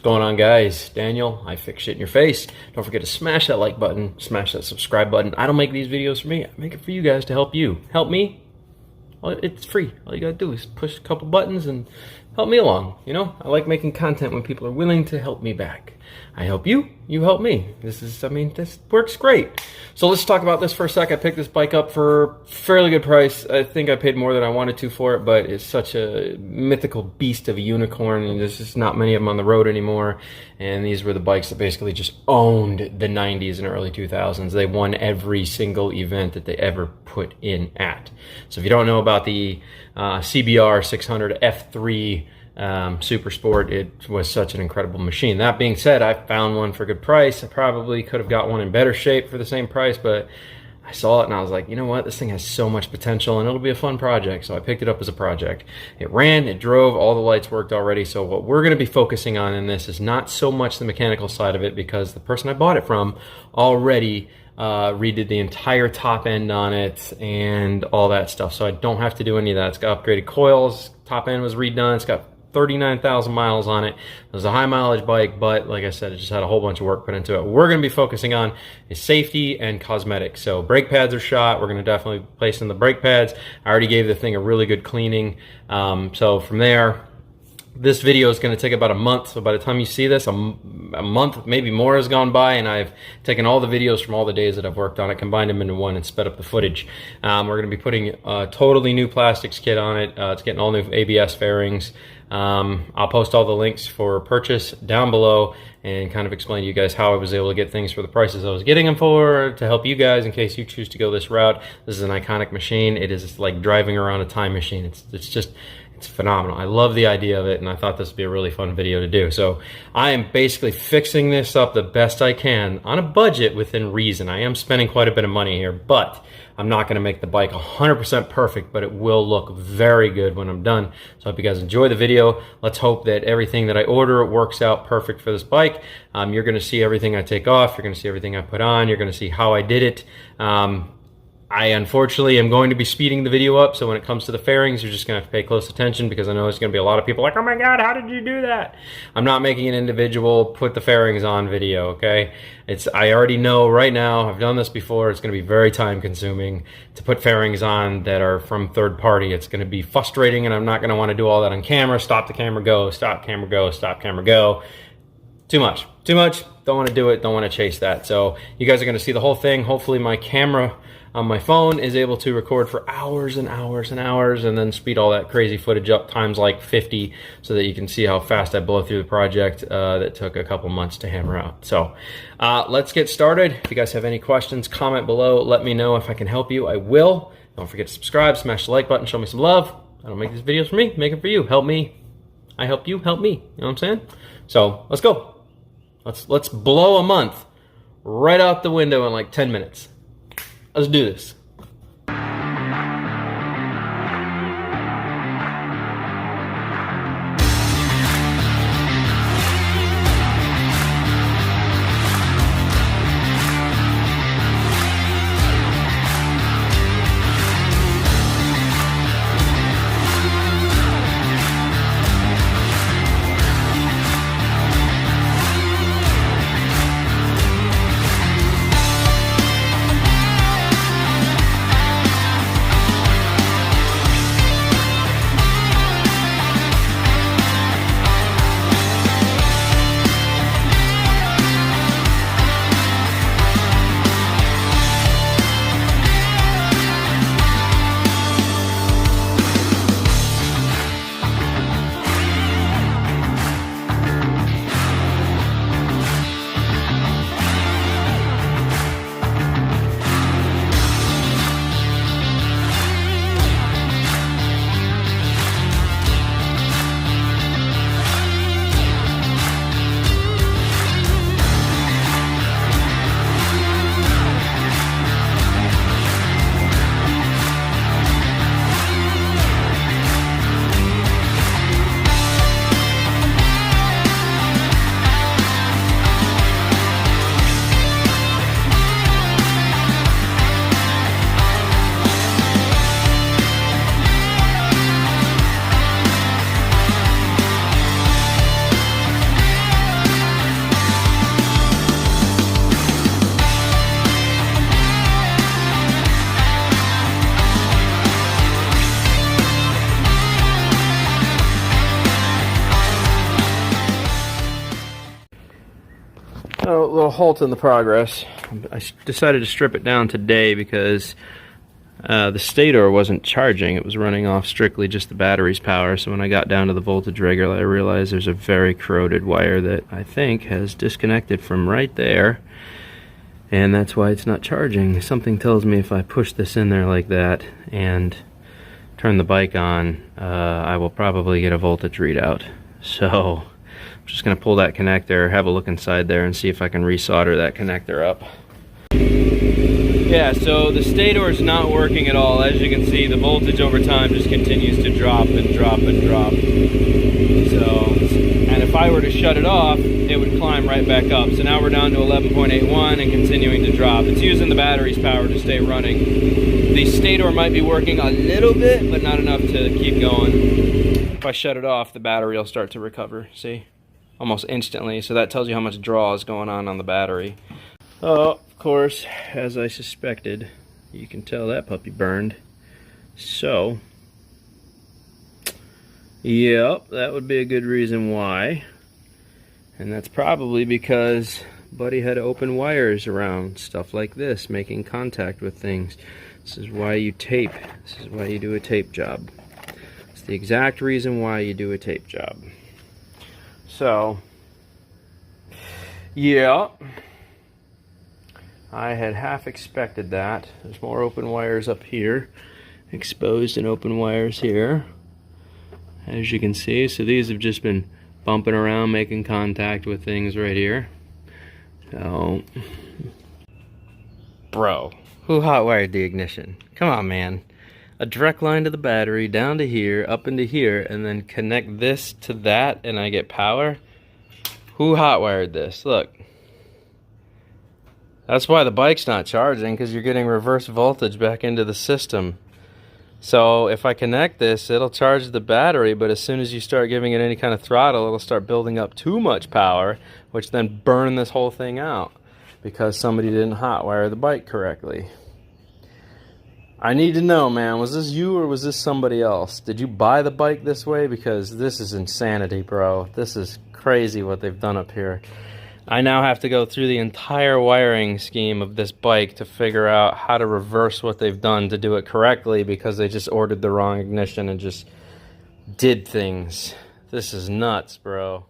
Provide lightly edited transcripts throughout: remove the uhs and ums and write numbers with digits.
Going on, guys? Daniel, I fix shit in your face. Don't forget to smash that like button, smash that subscribe button. I don't make these videos for me. I make it for you guys to help you. Help me. Well, it's free. All you gotta do is push a couple buttons and help me along. You know, I like making content when people are willing to help me back. I help you, you help me. This works great. So let's talk about this for a sec. I picked this bike up for a fairly good price. I think I paid more than I wanted to for it, but it's such a mythical beast of a unicorn, and there's just not many of them on the road anymore. And these were the bikes that basically just owned the 90s and early 2000s. They won every single event that they ever put in at. So if you don't know about the CBR 600 F3 Super Sport, it was such an incredible machine. That being said, I found one for a good price. I probably could have got one in better shape for the same price, but I saw it and I was like, you know what, this thing has so much potential and it'll be a fun project. So I picked it up as a project. It ran, it drove, all the lights worked already. So what we're going to be focusing on in this is not so much the mechanical side of it, because the person I bought it from already redid the entire top end on it and all that stuff. So I don't have to do any of that. It's got upgraded coils, top end was redone, it's got 39,000 miles on it. It was a high mileage bike, but like I said, it just had a whole bunch of work put into it. What we're going to be focusing on is safety and cosmetics. So brake pads are shot. We're going to definitely place in the brake pads. I already gave the thing a really good cleaning. So from there, this video is going to take about a month. So by the time you see this, a month, maybe more, has gone by, and I've taken all the videos from all the days that I've worked on it, combined them into one, and sped up the footage. We're going to be putting a totally new plastics kit on it. It's getting all new ABS fairings. I'll post all the links for purchase down below and kind of explain to you guys how I was able to get things for the prices I was getting them for, to help you guys in case you choose to go this route. This is an iconic machine. It is like driving around a time machine. It's phenomenal. I love the idea of it, and I thought this would be a really fun video to do. So I am basically fixing this up the best I can on a budget within reason. I am spending quite a bit of money here, but I'm not going to make the bike 100% perfect, but it will look very good when I'm done. So I hope you guys enjoy the video. Let's hope that everything that I order works out perfect for this bike. You're going to see everything I take off. You're going to see everything I put on. You're going to see how I did it. I unfortunately am going to be speeding the video up, so when it comes to the fairings, you're just going to have to pay close attention, because I know there's going to be a lot of people like, oh my god, how did you do that? I'm not making an individual put the fairings on video, okay? I already know right now, I've done this before, it's going to be very time consuming to put fairings on that are from third party. It's going to be frustrating, and I'm not going to want to do all that on camera. Stop the camera, go, stop camera, go, stop camera, go. Too much, don't want to do it, don't want to chase that. So you guys are going to see the whole thing. Hopefully my camera on my phone is able to record for hours and hours and hours, and then speed all that crazy footage up times like 50, so that you can see how fast I blow through the project that took a couple months to hammer out. So let's get started. If you guys have any questions, comment below. Let me know if I can help you. I will. Don't forget to subscribe, smash the like button, show me some love. I don't make these videos for me, make it for you. Help me. I help you, help me. You know what I'm saying? So let's go. Let's blow a month right out the window in like 10 minutes. Let's do this. Oh, a little halt in the progress. I decided to strip it down today because the stator wasn't charging. It was running off strictly just the battery's power. So when I got down to the voltage regulator, I realized there's a very corroded wire that I think has disconnected from right there. And that's why it's not charging. Something tells me if I push this in there like that and turn the bike on, I will probably get a voltage readout. So I'm just going to pull that connector, have a look inside there, and see if I can resolder that connector up. Yeah, so the stator is not working at all. As you can see, the voltage over time just continues to drop and drop and drop. So, and if I were to shut it off, it would climb right back up. So now we're down to 11.81 and continuing to drop. It's using the battery's power to stay running. The stator might be working a little bit, but not enough to keep going. If I shut it off, the battery will start to recover, see? Almost instantly, so that tells you how much draw is going on the battery. Oh, of course, as I suspected, you can tell that puppy burned. So, yep, that would be a good reason why. And that's probably because Buddy had open wires around stuff like this, making contact with things. This is why you tape. This is why you do a tape job. It's the exact reason why you do a tape job. So, yeah, I had half expected that. There's more open wires up here, exposed and open wires here, as you can see. So these have just been bumping around, making contact with things right here. So, bro, who hot wired the ignition? Come on, man. A direct line to the battery, down to here, up into here, and then connect this to that and I get power? Who hot wired this? Look. That's why the bike's not charging, because you're getting reverse voltage back into the system. So if I connect this, it'll charge the battery, but as soon as you start giving it any kind of throttle, it'll start building up too much power, which then burn this whole thing out because somebody didn't hot wire the bike correctly. I need to know, man, was this you or was this somebody else? Did you buy the bike this way? Because this is insanity, bro. This is crazy what they've done up here. I now have to go through the entire wiring scheme of this bike to figure out how to reverse what they've done to do it correctly, because they just ordered the wrong ignition and just did things. This is nuts, bro.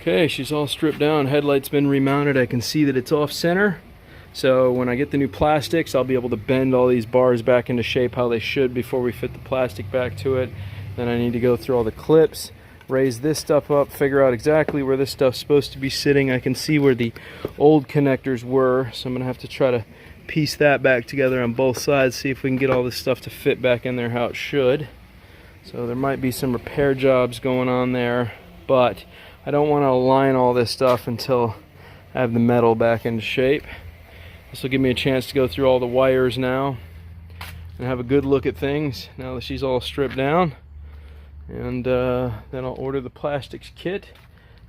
Okay, she's all stripped down. Headlight's been remounted. I can see that it's off center. So when I get the new plastics, I'll be able to bend all these bars back into shape how they should before we fit the plastic back to it. Then I need to go through all the clips, raise this stuff up, figure out exactly where this stuff's supposed to be sitting. I can see where the old connectors were, so I'm gonna have to try to piece that back together on both sides, see if we can get all this stuff to fit back in there how it should. So there might be some repair jobs going on there, but I don't want to align all this stuff until I have the metal back into shape. This will give me a chance to go through all the wires now and have a good look at things now that she's all stripped down. And then I'll order the plastics kit.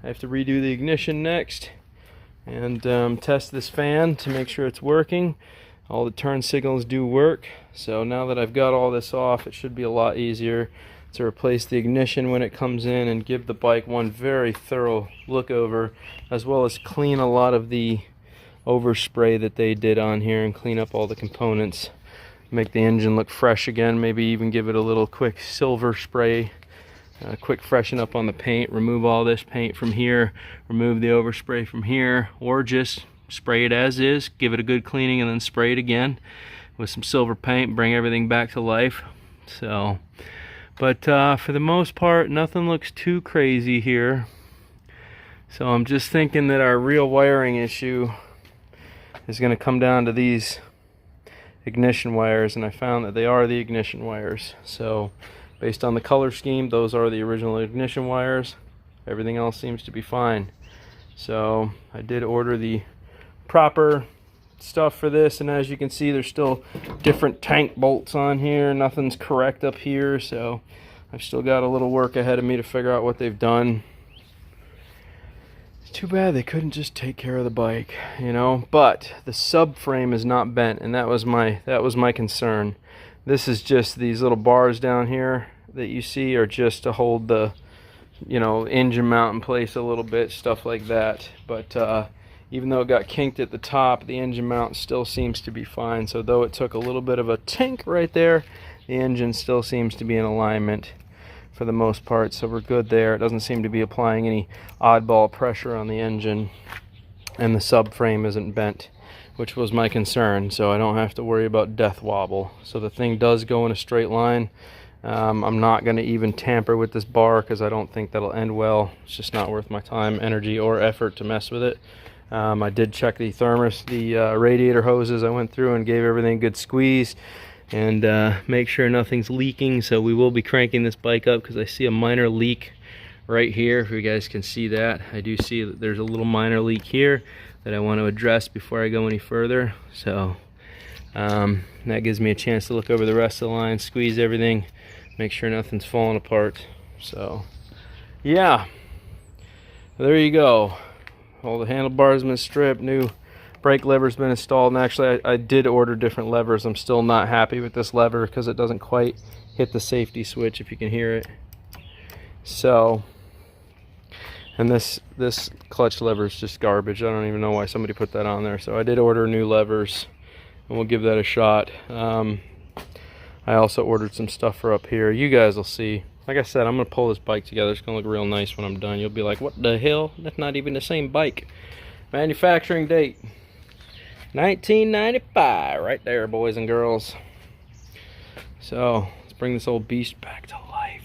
I have to redo the ignition next and test this fan to make sure it's working. All the turn signals do work. So now that I've got all this off, it should be a lot easier to replace the ignition when it comes in and give the bike one very thorough look over, as well as clean a lot of the overspray that they did on here and clean up all the components, make the engine look fresh again, maybe even give it a little quick silver spray, quick freshen up on the paint, remove all this paint from here, remove the overspray from here, or just spray it as is, give it a good cleaning and then spray it again with some silver paint, bring everything back to life. So but for the most part, nothing looks too crazy here. So I'm just thinking that our real wiring issue is going to come down to these ignition wires, and I found that they are the ignition wires. So based on the color scheme, those are the original ignition wires. Everything else seems to be fine. So I did order the proper stuff for this, and as you can see, there's still different tank bolts on here. Nothing's correct up here, so I've still got a little work ahead of me to figure out what they've done. Too bad they couldn't just take care of the bike, you know. But the subframe is not bent, and that was my concern. This is just these little bars down here that you see are just to hold the, you know, engine mount in place a little bit, stuff like that. But even though it got kinked at the top, the engine mount still seems to be fine. So though it took a little bit of a tink right there, the engine still seems to be in alignment for the most part, so we're good there. It doesn't seem to be applying any oddball pressure on the engine, and the subframe isn't bent, which was my concern, so I don't have to worry about death wobble. So the thing does go in a straight line. I'm not going to even tamper with this bar because I don't think that'll end well. It's just not worth my time, energy, or effort to mess with it. I did check the radiator hoses. I went through and gave everything a good squeeze and make sure nothing's leaking. So we will be cranking this bike up because I see a minor leak right here. If you guys can see that, I do see that there's a little minor leak here that I want to address before I go any further. So that gives me a chance to look over the rest of the line, squeeze everything, make sure nothing's falling apart. So yeah, there you go. All the handlebars have been stripped, new brake lever's been installed, and actually I did order different levers. I'm still not happy with this lever because it doesn't quite hit the safety switch, if you can hear it. So, and this clutch lever is just garbage. I don't even know why somebody put that on there. So I did order new levers, and we'll give that a shot. I also ordered some stuff for up here. You guys will see. Like I said, I'm going to pull this bike together. It's going to look real nice when I'm done. You'll be like, what the hell? That's not even the same bike. Manufacturing date 1995, right there, boys and girls. So let's bring this old beast back to life.